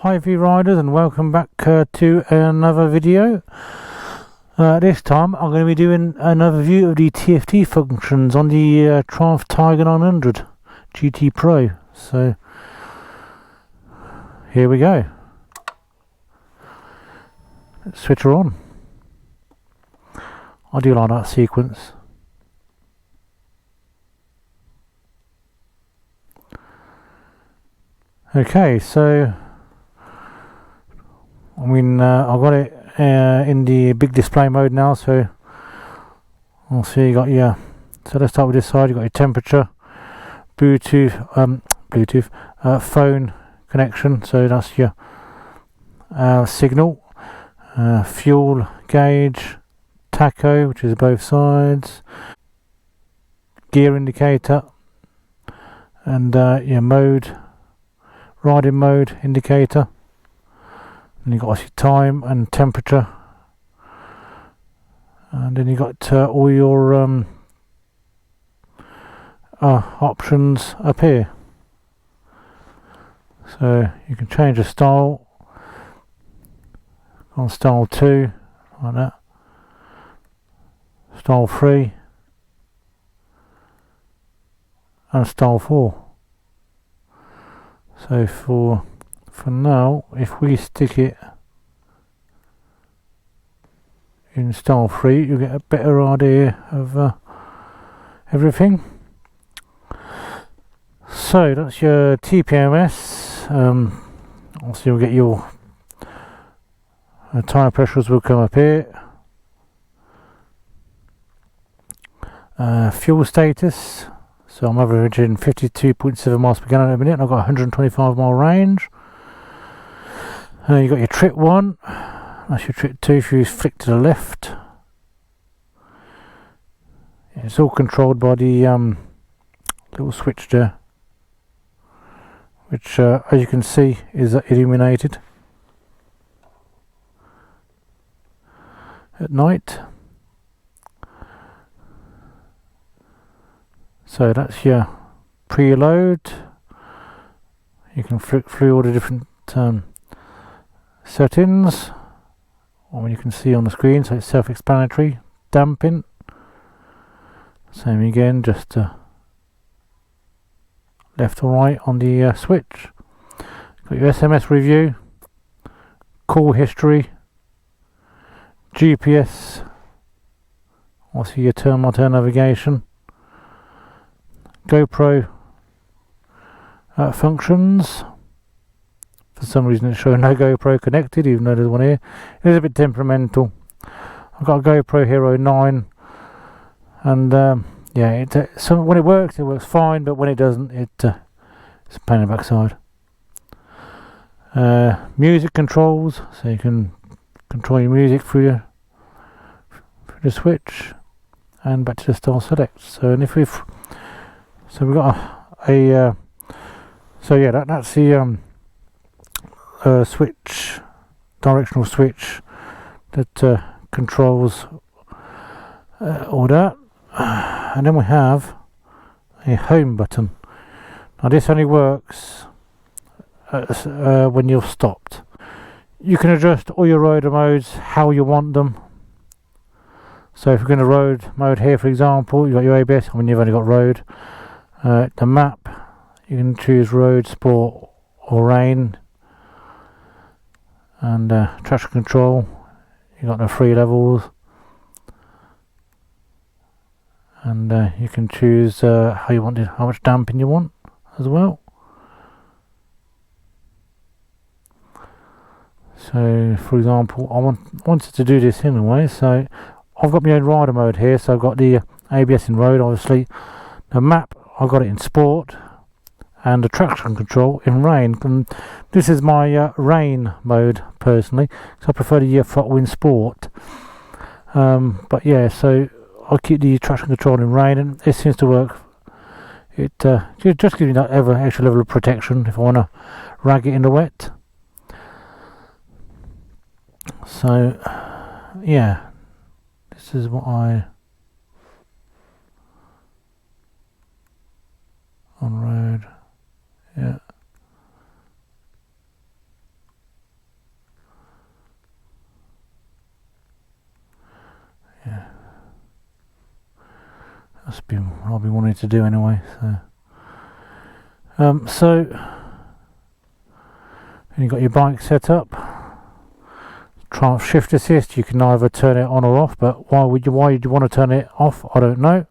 Hi V Riders, and welcome back to another video. This time I'm going to be doing another view of the TFT functions on the Triumph Tiger 900 GT Pro. So here we go. Let's switch her on. I do like that sequence. Okay, so I've got it in the big display mode now, so I'll see you got your. So let's start with this side. You got your temperature, Bluetooth, phone connection. So that's your signal, fuel gauge, tacho, which is both sides, gear indicator, and your riding mode indicator. And you've got obviously time and temperature, and then you've got all your options up here. So you can change the style on style 2 like that, style 3 and style 4. So for now, if we stick it in style 3, you'll get a better idea of everything. So that's your TPMS. Also you'll get your tyre pressures will come up here. Fuel status. So I'm averaging 52.7 miles per gallon at the minute, and I've got 125 mile range. You've got your trip 1, that's your trip 2 if you flick to the left. It's all controlled by the little switch there, which as you can see is illuminated at night. So that's your preload. You can flick through all the different settings, or you can see on the screen, so it's self-explanatory. Damping, same again, just left or right on the switch. Got your SMS review, call history, GPS, also your turn-by-turn navigation, GoPro functions. For some reason it's showing no GoPro connected, even though there's one here. It is a bit temperamental. I've got a GoPro Hero 9, and yeah, so when it works fine, but when it doesn't, it's a pain in the backside. Music controls, so you can control your music through the switch, and back to the style select. So, and if we've got so yeah, that's the switch, directional switch that controls all that. And then we have a home button. Now this only works when you're stopped. You can adjust all your road modes how you want them. So if you're going to road mode here, for example, you've got your ABS, I mean you've only got road. The map, you can choose road, sport or rain. And traction control, you got the 3 levels, and you can choose how much damping you want as well. So for example, I wanted to do this anyway, so I've got my own rider mode here. So I've got the ABS in road, obviously. The map, I've got it in sport, and the traction control in rain. And this is my rain mode personally, so I prefer the throttle in sport. But yeah, so I'll keep the traction control in rain, and it seems to work. It just gives me that extra level of protection if I want to rag it in the wet. So yeah, this is what on road. Yeah. I've been wanting to do anyway. So then you've got your bike set up. Shift assist, you can either turn it on or off, but why would you want to turn it off? I don't know.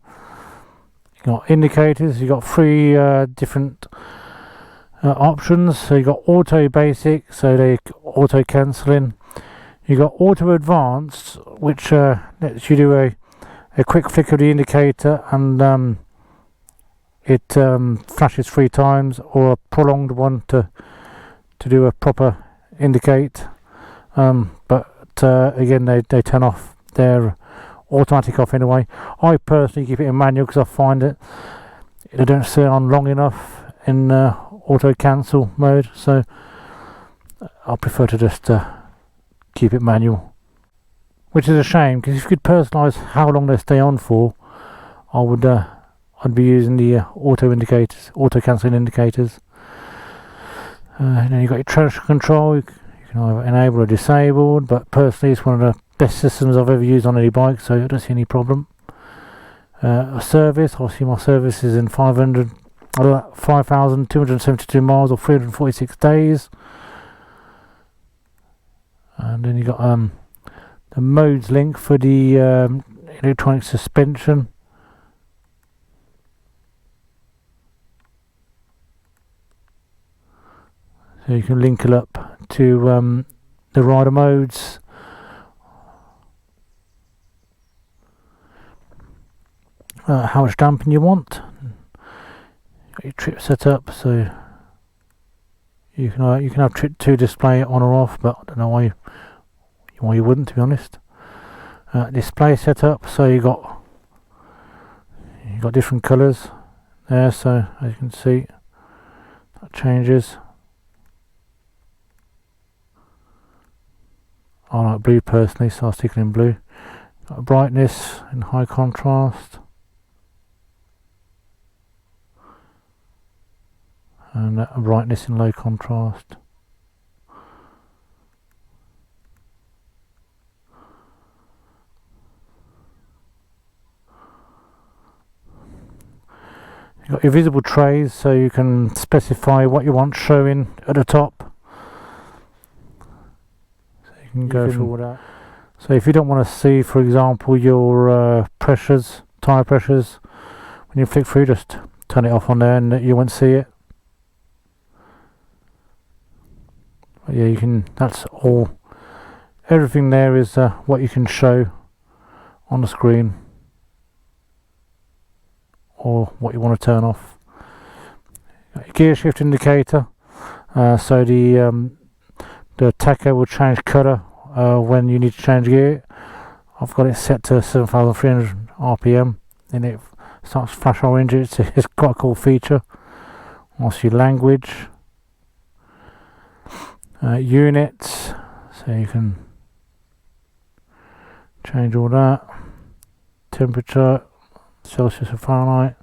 You've got indicators, you've got three different options. So you've got auto basic, so they auto cancelling. You've got auto advanced, which lets you do a quick flick of the indicator and it flashes 3 times, or a prolonged one to do a proper indicate. But again, they turn off. They're automatic off anyway. I personally keep it in manual because I find it they don't stay on long enough in auto cancel mode, so I prefer to just keep it manual, which is a shame, because if you could personalise how long they stay on for, I'd be using the auto indicators, auto cancelling indicators. And then you've got your traction control. You can either enable or disabled, but personally it's one of the best systems I've ever used on any bike, so I don't see any problem. A service, obviously my service is in 5,272 miles or 346 days. And then you got the modes link for the electronic suspension. So you can link it up to the rider modes. How much damping you want. Got your trip set up, so you can have trip 2 display on or off, but I don't know why you wouldn't, to be honest. Display set up, so you got different colours there, so as you can see that changes. I like blue personally, so I'll stick it in blue. Got a brightness in high contrast, and a brightness in low contrast. You've got your visible trays, so you can specify what you want showing at the top. So you can go through all that. So if you don't want to see, for example, your pressures, tyre pressures, when you flick through, just turn it off on there and you won't see it. But yeah, you can, that's all, everything there is what you can show on the screen, or what you want to turn off. Got your gear shift indicator, so the tacho will change colour when you need to change gear. I've got it set to 7,300 RPM and it starts to flash orange. It's quite a cool feature. Also your language, units, so you can change all that, temperature, Celsius and Fahrenheit,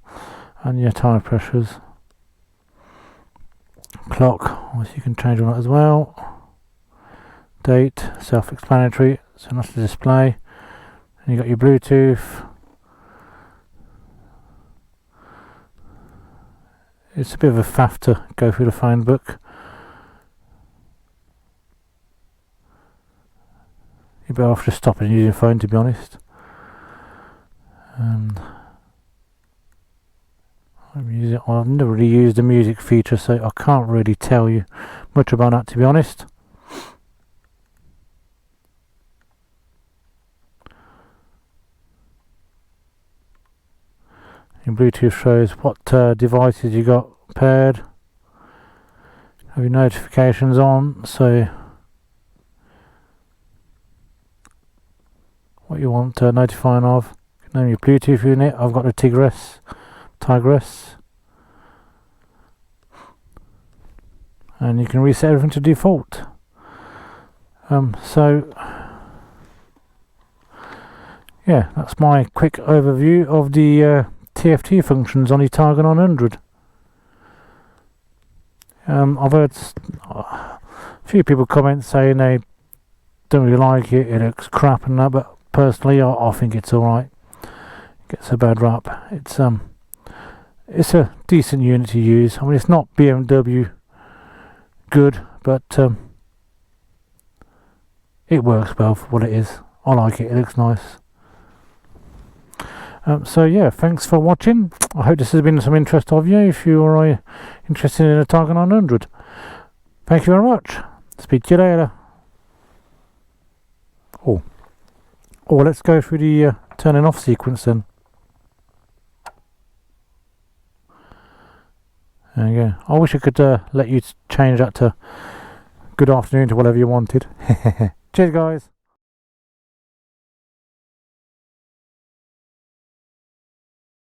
and your tyre pressures. Clock, obviously you can change all that as well. Date, self-explanatory, so that's the display. And you got your Bluetooth. It's a bit of a faff to go through the phone book. You're better off just stopping and using your phone, to be honest. I've never really used the music feature, so I can't really tell you much about that, to be honest. Your Bluetooth shows what devices you got paired. Have your notifications on, so what you want notifying of. Name your Bluetooth unit. I've got the Tigress. And you can reset everything to default. So yeah, that's my quick overview of the TFT functions on the Tiger 900. I've heard a few people comment saying they don't really like it, it looks crap and that, but personally I think it's alright. gets a bad rap. It's a decent unit to use. I mean, it's not BMW good, but it works well for what it is. I like it. It looks nice. So yeah, thanks for watching. I hope this has been some interest of you if you are interested in a Tiger 900. Thank you very much. Speak to you later. Oh, let's go through the turning off sequence then. There you go. I wish I could let you change that to good afternoon to whatever you wanted. Cheers guys.